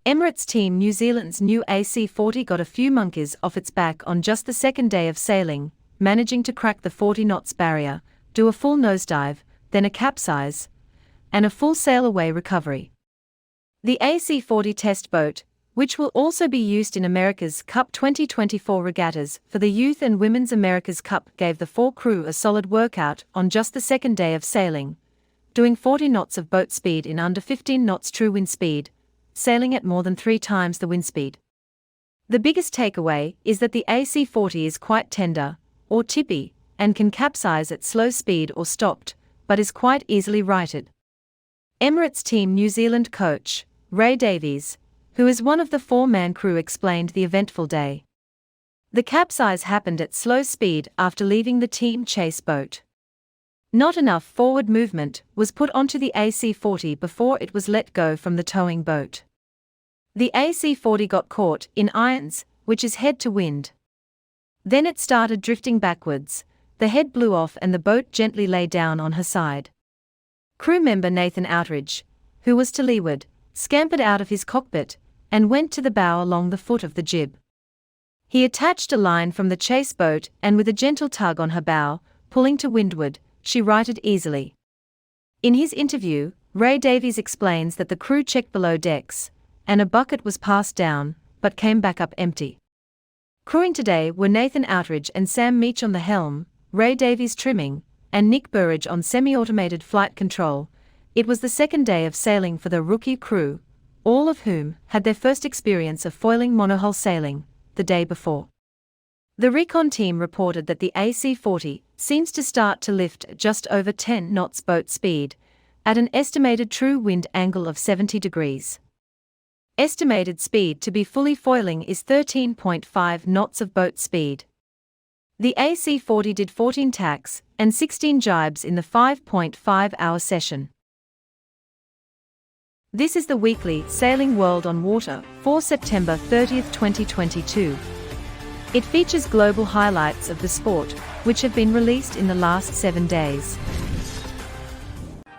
Emirates team New Zealand's new AC40 got a few monkeys off its back on just the second day of sailing, managing to crack the 40 knots barrier, do a full nosedive, then a capsize, and a full sail-away recovery. The AC40 test boat, which will also be used in America's Cup 2024 regattas for the Youth and Women's America's Cup, gave the 4 crew a solid workout on just the second day of sailing, doing 40 knots of boat speed in under 15 knots true wind speed, sailing at more than 3 times the wind speed. The biggest takeaway is that the AC40 is quite tender, or tippy, and can capsize at slow speed or stopped, but is quite easily righted. Emirates Team New Zealand coach, Ray Davies, who is one of the 4-man crew, explained the eventful day. The capsize happened at slow speed after leaving the team chase boat. Not enough forward movement was put onto the AC40 before it was let go from the towing boat. The AC40 got caught in irons, which is head to wind. Then it started drifting backwards, the head blew off and the boat gently lay down on her side. Crew member Nathan Outridge, who was to leeward, scampered out of his cockpit and went to the bow along the foot of the jib. He attached a line from the chase boat and with a gentle tug on her bow, pulling to windward, she righted easily. In his interview, Ray Davies explains that the crew checked below decks, and a bucket was passed down, but came back up empty. Crewing today were Nathan Outridge and Sam Meach on the helm, Ray Davies trimming, and Nick Burridge on semi-automated flight control. It was the second day of sailing for the rookie crew, all of whom had their first experience of foiling monohull sailing the day before. The recon team reported that the AC40 seems to start to lift at just over 10 knots boat speed, at an estimated true wind angle of 70 degrees. Estimated speed to be fully foiling is 13.5 knots of boat speed. The AC40 did 14 tacks and 16 jibes in the 5.5-hour session. This is the weekly Sailing World on Water for September 30, 2022. It features global highlights of the sport, which have been released in the last 7 days.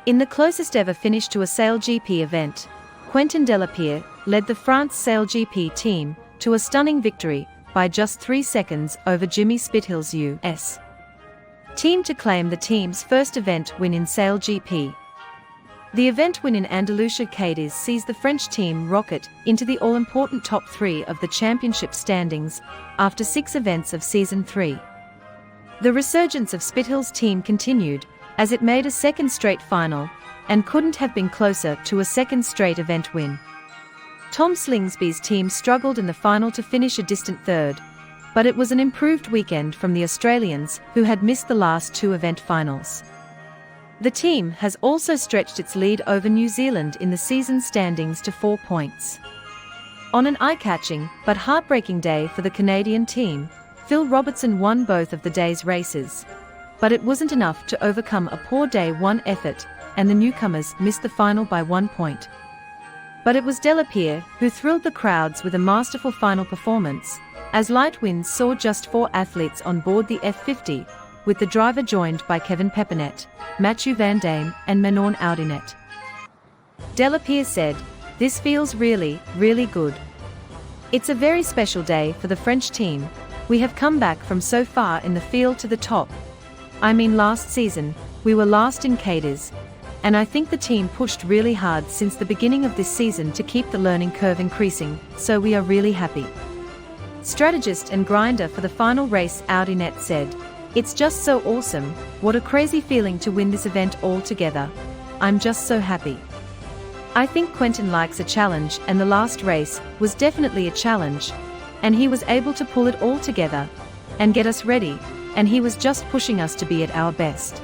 In the closest ever finish to a SailGP event, Quentin Delapierre led the France SailGP team to a stunning victory by just 3 seconds over Jimmy Spithill's US team to claim the team's first event win in SailGP. The event win in Andalusia Cadiz sees the French team rocket into the all-important top 3 of the championship standings after 6 events of Season 3. The resurgence of Spithill's team continued, as it made a second straight final, and couldn't have been closer to a second straight event win. Tom Slingsby's team struggled in the final to finish a distant third, but it was an improved weekend from the Australians, who had missed the last 2 event finals. The team has also stretched its lead over New Zealand in the season standings to 4 points. On an eye-catching but heartbreaking day for the Canadian team, Phil Robertson won both of the day's races. But it wasn't enough to overcome a poor day 1 effort, and the newcomers missed the final by 1 point. But it was Delapierre who thrilled the crowds with a masterful final performance, as light winds saw just 4 athletes on board the F50, with the driver joined by Kevin Peppernet, Mathieu Van Dame and Manon Audinet. Delapierre said, "This feels really, really good. It's a very special day for the French team. We have come back from so far in the field to the top. I mean, last season, we were last in Cadiz, and I think the team pushed really hard since the beginning of this season to keep the learning curve increasing, so we are really happy." Strategist and grinder for the final race Audinet said, "It's just so awesome, what a crazy feeling to win this event all together. I'm just so happy. I think Quentin likes a challenge, and the last race was definitely a challenge, and he was able to pull it all together and get us ready, and he was just pushing us to be at our best."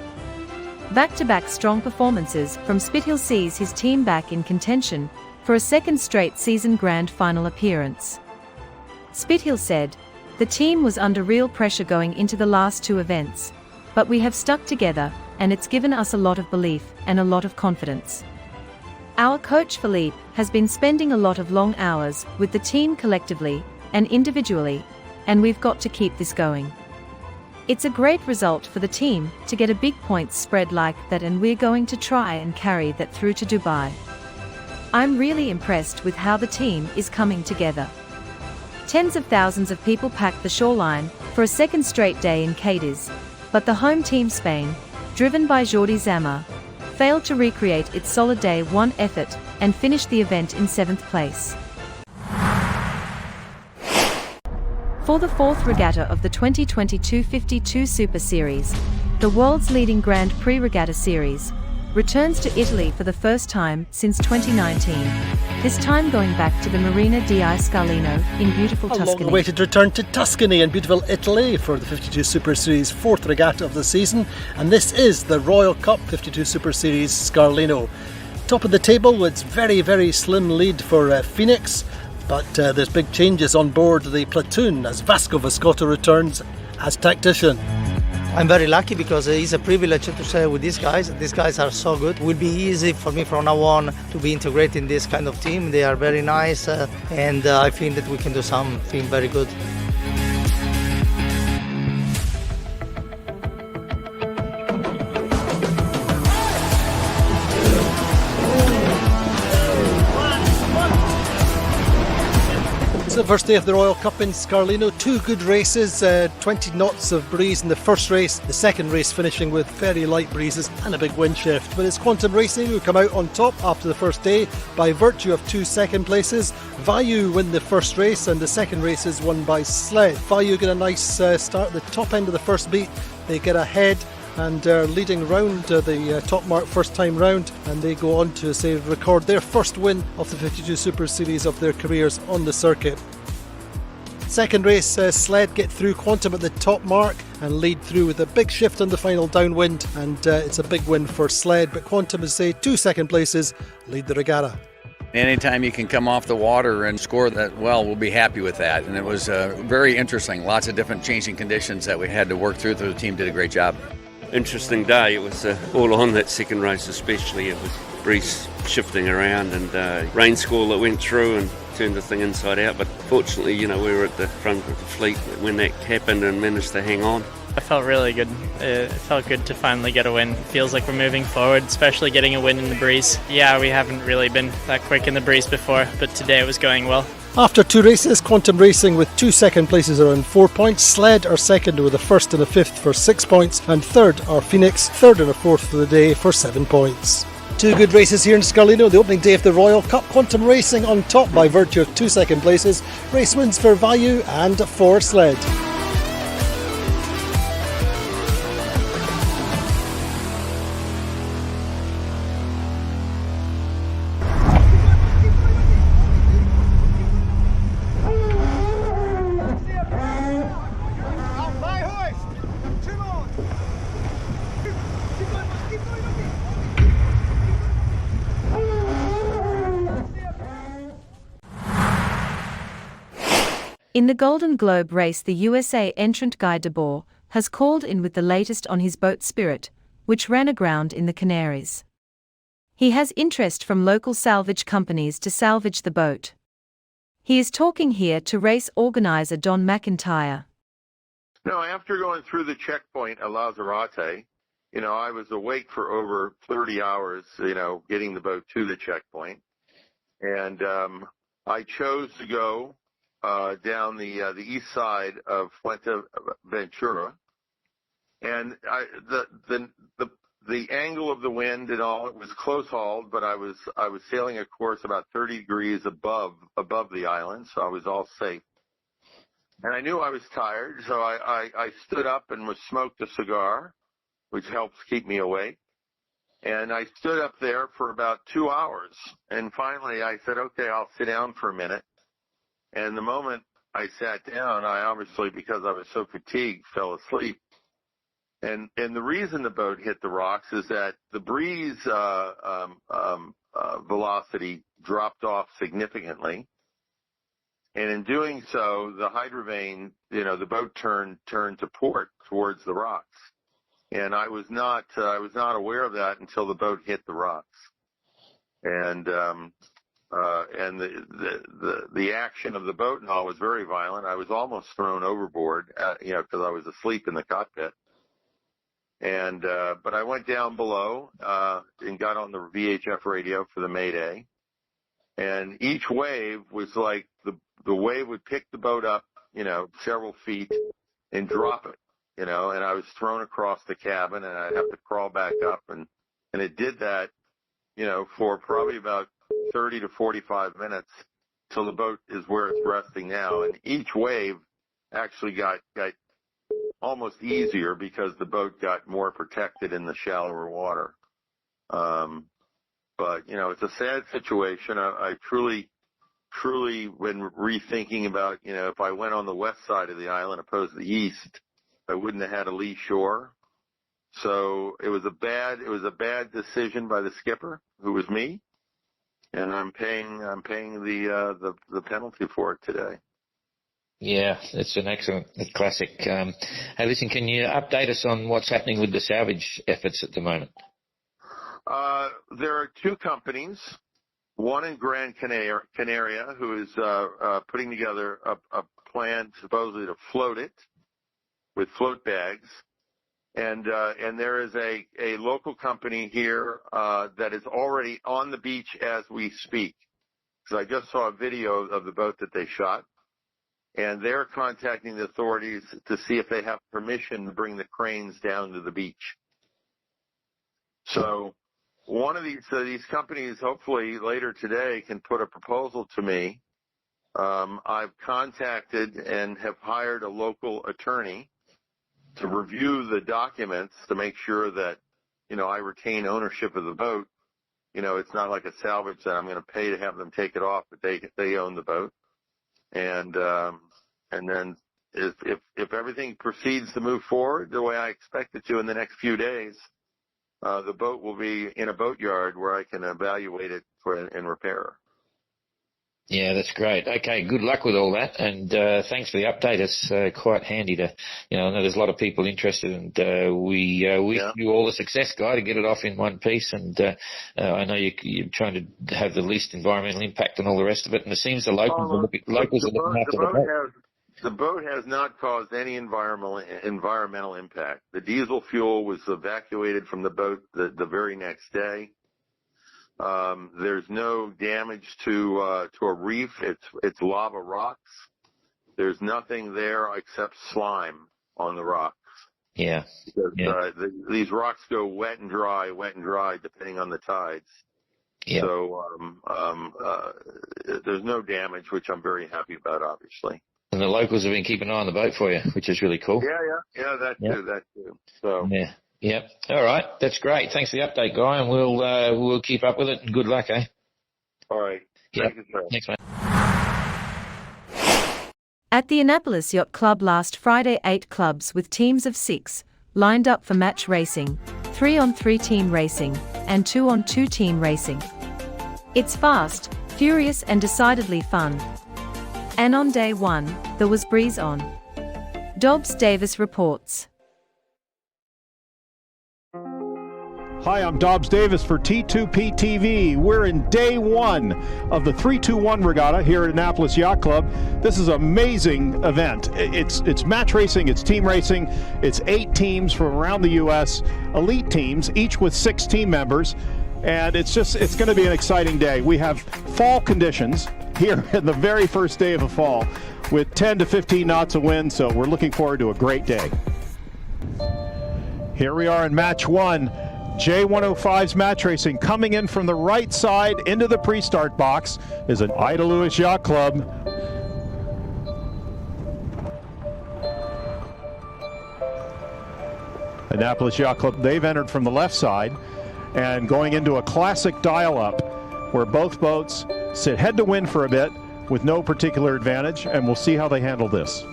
Back-to-back strong performances from Spithill sees his team back in contention for a second straight season grand final appearance. Spithill said, "The team was under real pressure going into the last 2 events, but we have stuck together, and it's given us a lot of belief and a lot of confidence. Our coach Philippe has been spending a lot of long hours with the team collectively and individually, and we've got to keep this going. It's a great result for the team to get a big points spread like that, and we're going to try and carry that through to Dubai." I'm really impressed with how the team is coming together. Tens of thousands of people packed the shoreline for a second straight day in Cadiz, but the home team Spain, driven by Jordi Zama, failed to recreate its solid day one effort and finished the event in 7th place. For the fourth regatta of the 2022 52 Super Series, the world's leading Grand Prix Regatta Series returns to Italy for the first time since 2019, this time going back to the Marina di Scarlino in beautiful Tuscany. A long-awaited return to Tuscany in beautiful Italy for the 52 Super Series fourth regatta of the season, and this is the Royal Cup 52 Super Series Scarlino. Top of the table, it's very slim lead for Phoenix, but there's big changes on board the platoon as Vasco Viscotto returns as tactician. I'm very lucky because it's a privilege to sail with these guys. These guys are so good. It will be easy for me from now on to be integrated in this kind of team. They are very nice and I think that we can do something very good. It's the first day of the Royal Cup in Scarlino. Two good races, 20 knots of breeze in the first race. The second race finishing with very light breezes and a big wind shift. But it's Quantum Racing who come out on top after the first day by virtue of 2 second places. Vayu win the first race and the second race is won by Sled. Vayu get a nice start at the top end of the first beat. They get ahead and are leading round the top mark first time round, and they go on to record their first win of the 52 Super Series of their careers on the circuit. Second race, Sled get through Quantum at the top mark and lead through with a big shift on the final downwind, and it's a big win for Sled, but Quantum is 2 second places lead the regatta. Anytime you can come off the water and score that well, we'll be happy with that. And it was very interesting. Lots of different changing conditions that we had to work through. The team did a great job. Interesting day. It was all on that second race especially. It was breeze shifting around and rain squall that went through and turned the thing inside out. But fortunately, we were at the front of the fleet when that happened and managed to hang on. I felt really good. It felt good to finally get a win. It feels like we're moving forward, especially getting a win in the breeze. Yeah, we haven't really been that quick in the breeze before, but today it was going well. After 2 races, Quantum Racing with 2 second places are on 4 points. Sled are second with a first and a fifth for 6 points, and third are Phoenix, third and a fourth for the day for 7 points. 2 good races here in Scarlino, the opening day of the Royal Cup. Quantum Racing on top by virtue of 2 second places. Race wins for Vayu and for Sled. In the Golden Globe race, the USA entrant Guy Debord has called in with the latest on his boat Spirit, which ran aground in the Canaries. He has interest from local salvage companies to salvage the boat. He is talking here to race organizer Don McIntyre. No, after going through the checkpoint at Lanzarote, I was awake for over 30 hours, getting the boat to the checkpoint. And I chose to go down the east side of Fuerteventura, and the angle of the wind and all, it was close hauled, but I was sailing a course about 30 degrees above the island, so I was all safe. And I knew I was tired, so I stood up and smoked a cigar, which helps keep me awake. And I stood up there for about 2 hours, and finally I said, okay, I'll sit down for a minute. And the moment I sat down, I obviously, because I was so fatigued, fell asleep. And the reason the boat hit the rocks is that the breeze velocity dropped off significantly. And in doing so, the hydrovane, the boat turned to port towards the rocks. And I was not aware of that until the boat hit the rocks. And the action of the boat and all was very violent. I was almost thrown overboard, because I was asleep in the cockpit. And but I went down below and got on the VHF radio for the Mayday. And each wave was like the wave would pick the boat up, several feet and drop it, and I was thrown across the cabin and I'd have to crawl back up. And it did that, for probably about 30 to 45 minutes till the boat is where it's resting now. And each wave actually got almost easier because the boat got more protected in the shallower water. But, it's a sad situation. I truly, when rethinking about, if I went on the west side of the island opposed to the east, I wouldn't have had a lee shore. So it was a bad decision by the skipper, who was me, and I'm paying the penalty for it today. Yeah, it's an excellent classic. Hey, listen, can you update us on what's happening with the salvage efforts at the moment? There are two companies, one in Gran Canaria, who is putting together a plan supposedly to float it with float bags, and there is a local company here that is already on the beach as we speak. So I just saw a video of the boat that they shot, and they're contacting the authorities to see if they have permission to bring the cranes down to the beach. So one of these companies, hopefully later today, can put a proposal to me. I've contacted and have hired a local attorney to review the documents to make sure that, I retain ownership of the boat. It's not like a salvage that I'm going to pay to have them take it off, but they own the boat. And then if everything proceeds to move forward the way I expect it to in the next few days, the boat will be in a boat yard where I can evaluate it and repair her. Yeah, that's great. Okay, good luck with all that, and thanks for the update. It's quite handy to, I know there's a lot of people interested, and we wish you all the success, Guy, to get it off in one piece. And I know you're trying to have the least environmental impact and all the rest of it. And it seems the locals are looking after the boat. The boat has not caused any environmental impact. The diesel fuel was evacuated from the boat the very next day. There's no damage to a reef. It's lava rocks. There's nothing there except slime on the rocks. Yeah. Because, these rocks go wet and dry, depending on the tides. Yeah. So there's no damage, which I'm very happy about, obviously. And the locals have been keeping an eye on the boat for you, which is really cool. Yeah, that too. So. Yeah. Yep. All right. That's great. Thanks for the update, Guy, and we'll keep up with it. And good luck, eh? All right. Yep. Thank you, sir. Thanks, mate. At the Annapolis Yacht Club last Friday, 8 clubs with teams of 6 lined up for match racing, 3-on-3 team racing, and 2-on-2 team racing. It's fast, furious and decidedly fun. And on day 1, there was breeze on. Dobbs Davis reports. Hi, I'm Dobbs Davis for T2P TV. We're in day 1 of the 3-2-1 regatta here at Annapolis Yacht Club. This is an amazing event. It's match racing, it's team racing, it's 8 teams from around the U.S., elite teams, each with 6 team members, and it's going to be an exciting day. We have fall conditions here in the very first day of the fall with 10 to 15 knots of wind, so we're looking forward to a great day. Here we are in match 1. J105's match racing coming in from the right side into the pre-start box is an Ida Lewis Yacht Club. Annapolis Yacht Club, they've entered from the left side and going into a classic dial-up where both boats sit head to wind for a bit with no particular advantage, and we'll see how they handle this.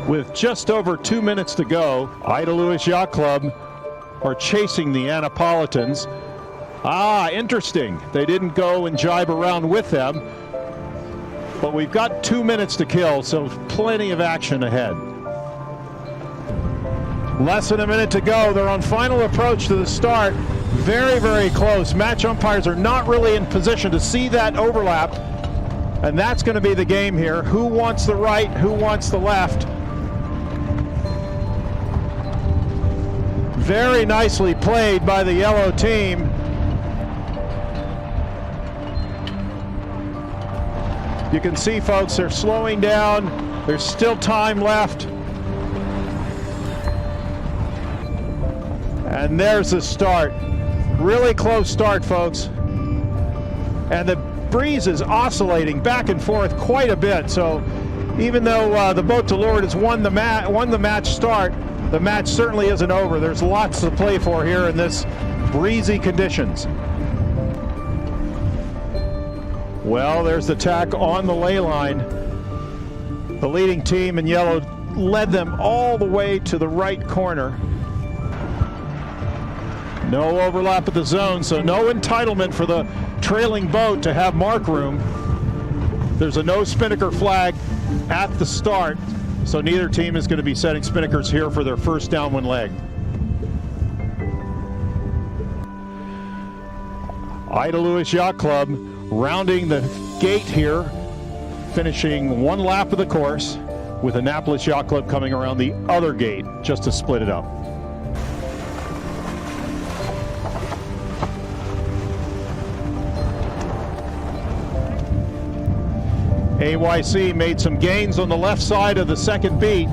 With just over 2 minutes to go, Ida Lewis Yacht Club are chasing the Annapolitans. Interesting. They didn't go and jibe around with them, but we've got 2 minutes to kill, so plenty of action ahead. Less than a minute to go. They're on final approach to the start. Very, very close. Match umpires are not really in position to see that overlap, and that's going to be the game here. Who wants the right? Who wants the left? Very nicely played by the yellow team. You can see, folks, they're slowing down. There's still time left. And there's the start. Really close start, folks. And the breeze is oscillating back and forth quite a bit. So even though the boat to leeward has won the match start, the match certainly isn't over. There's lots to play for here in this breezy conditions. Well, there's the tack on the ley line. The leading team in yellow led them all the way to the right corner. No overlap at the zone, so no entitlement for the trailing boat to have mark room. There's a no spinnaker flag at the start, so neither team is going to be setting spinnakers here for their first downwind leg. Ida Lewis Yacht Club rounding the gate here, finishing one lap of the course, with Annapolis Yacht Club coming around the other gate just to split it up. AYC made some gains on the left side of the second beat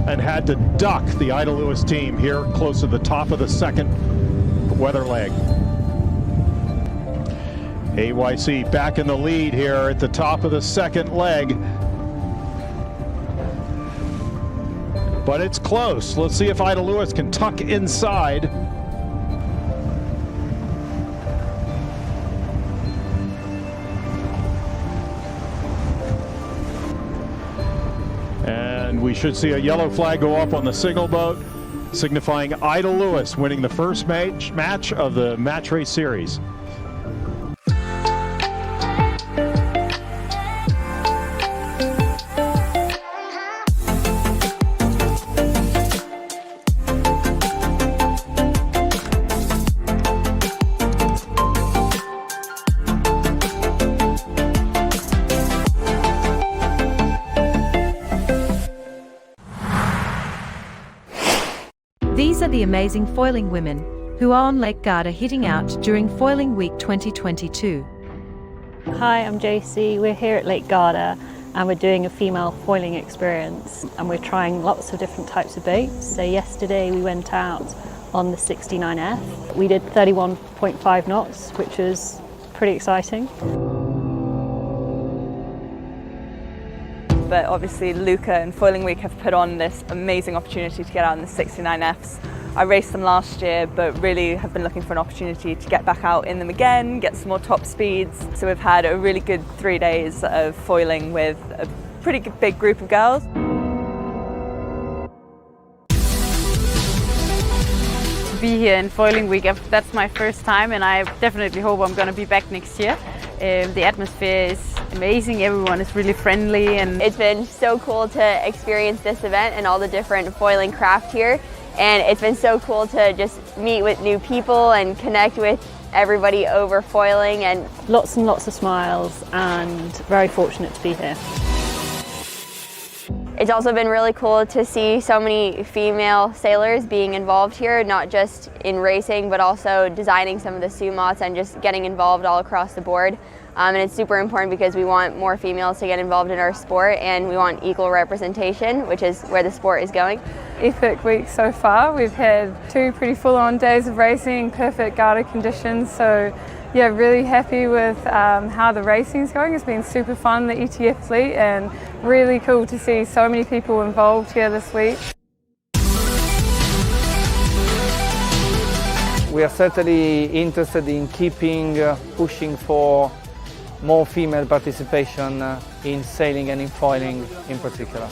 and had to duck the Ida Lewis team here close to the top of the second weather leg. AYC back in the lead here at the top of the second leg. But it's close. Let's see if Ida Lewis can tuck inside. And we should see a yellow flag go up on the signal boat, signifying Ida Lewis winning the first match of the match race series. These are the amazing foiling women who are on Lake Garda hitting out during Foiling Week 2022. Hi, I'm JC. We're here at Lake Garda and we're doing a female foiling experience and we're trying lots of different types of boats. So yesterday we went out on the 69F. We did 31.5 knots, which was pretty exciting. But obviously Luca and Foiling Week have put on this amazing opportunity to get out in the 69Fs. I raced them last year, but really have been looking for an opportunity to get back out in them again, get some more top speeds. So we've had a really good 3 days of foiling with a pretty big group of girls. To be here in Foiling Week, that's my first time and I definitely hope I'm going to be back next year. The atmosphere is amazing, everyone is really friendly and it's been so cool to experience this event and all the different foiling craft here, and it's been so cool to just meet with new people and connect with everybody over foiling, and lots of smiles and very fortunate to be here. It's also been really cool to see so many female sailors being involved here, not just in racing, but also designing some of the sumots and just getting involved all across the board. And it's super important because we want more females to get involved in our sport and we want equal representation, which is where the sport is going. Epic week so far. We've had 2 pretty full-on days of racing, perfect Garda conditions, so yeah, really happy with how the racing's going. It's been super fun, the ETF fleet, and really cool to see so many people involved here this week. We are certainly interested in pushing for more female participation in sailing and in foiling in particular.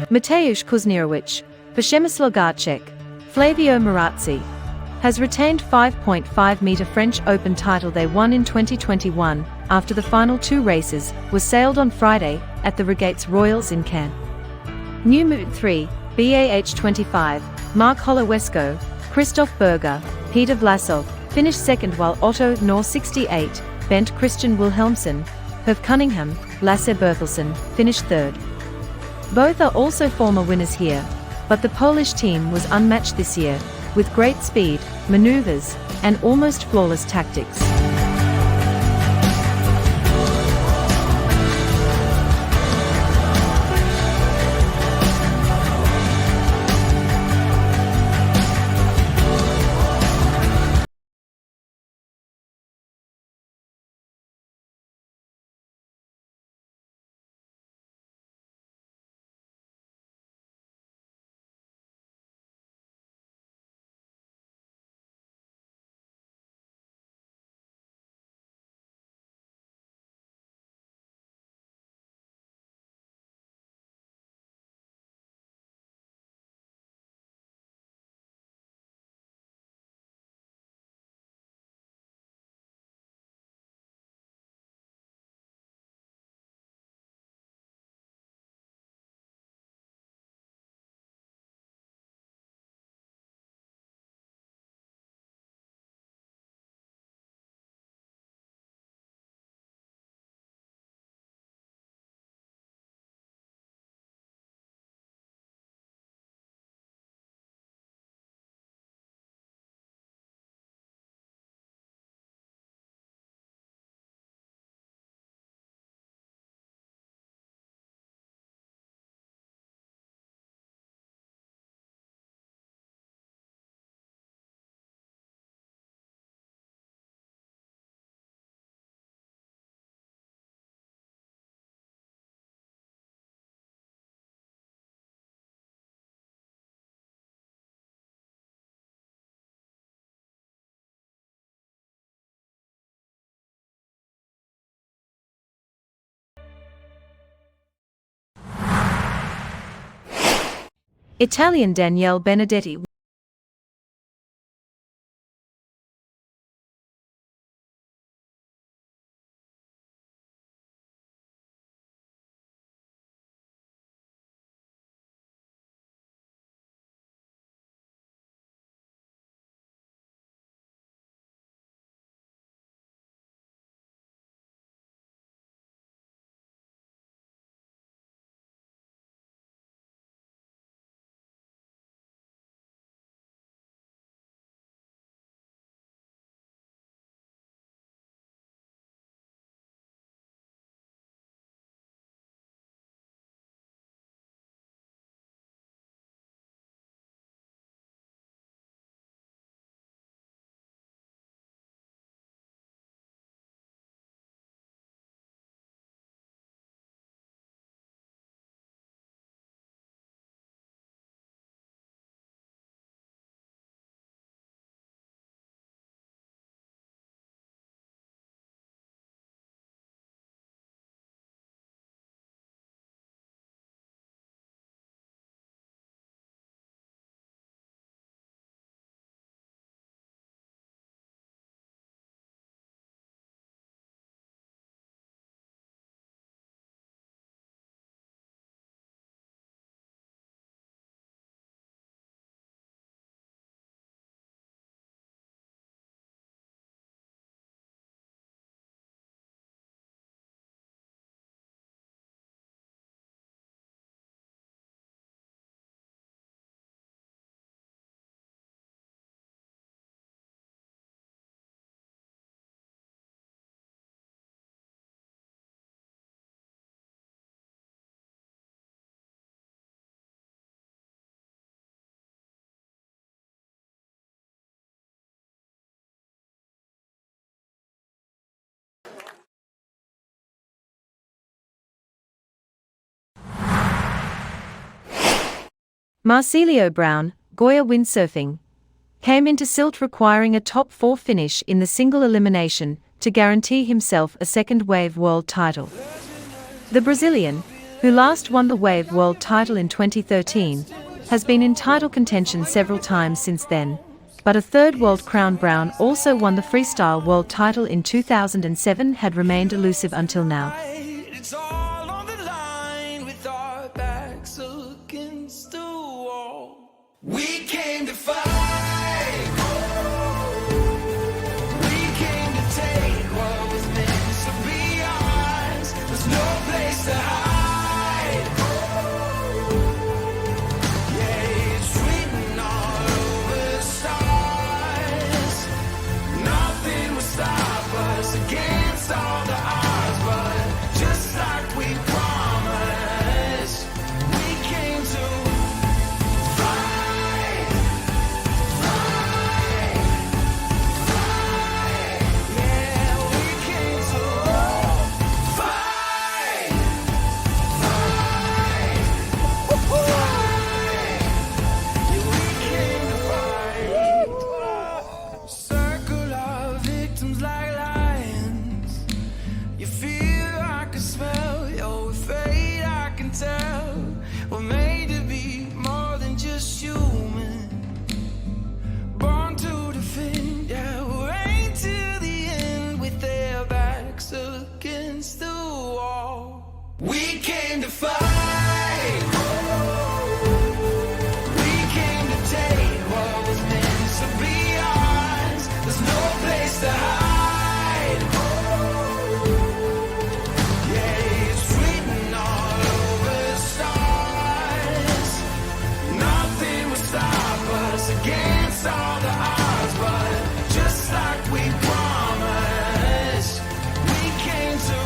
Mateusz Kusznierewicz, Przemyslaw Gacek, Flavio Marazzi, has retained 5.5-metre French Open title they won in 2021 after the final 2 races were sailed on Friday at the Regates Royales in Cannes. New Moot 3, BAH 25, Mark Holowesco, Christoph Burger, Peter Vlasov, finished second while Otto Knorr 68, bent Christian Wilhelmsen, Herve Cunningham, Lasse Berthelsen, finished third. Both are also former winners here, but the Polish team was unmatched this year, with great speed, maneuvers, and almost flawless tactics. Italian Daniele Benedetti Marcelio Brown, Goya windsurfing, came into silt requiring a top 4 finish in the single elimination to guarantee himself a second wave world title. The Brazilian, who last won the wave world title in 2013, has been in title contention several times since then, but a third world crown. Brown also won the freestyle world title in 2007, had remained elusive until now. It's all on the line with our backs against the wall. We came to fight. Oh. came to fight. We came to take what was meant to be ours. There's no place to hide. Yeah, it's written all over the stars. Nothing will stop us against all the odds, but just like we promised, we came to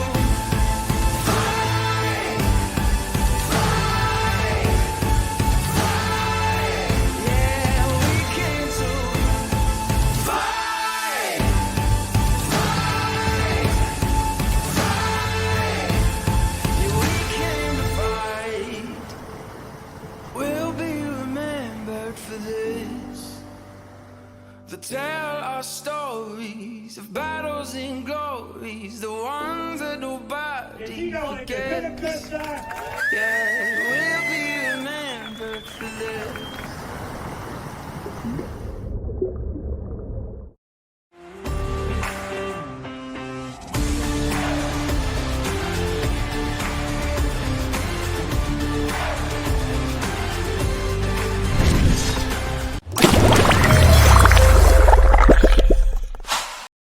fight, fight, fight. Yeah, we came to fight, fight, fight. Yeah, we came to fight. We'll be remembered for this. They'll tell our stories of battles and glories, the ones that nobody forgets.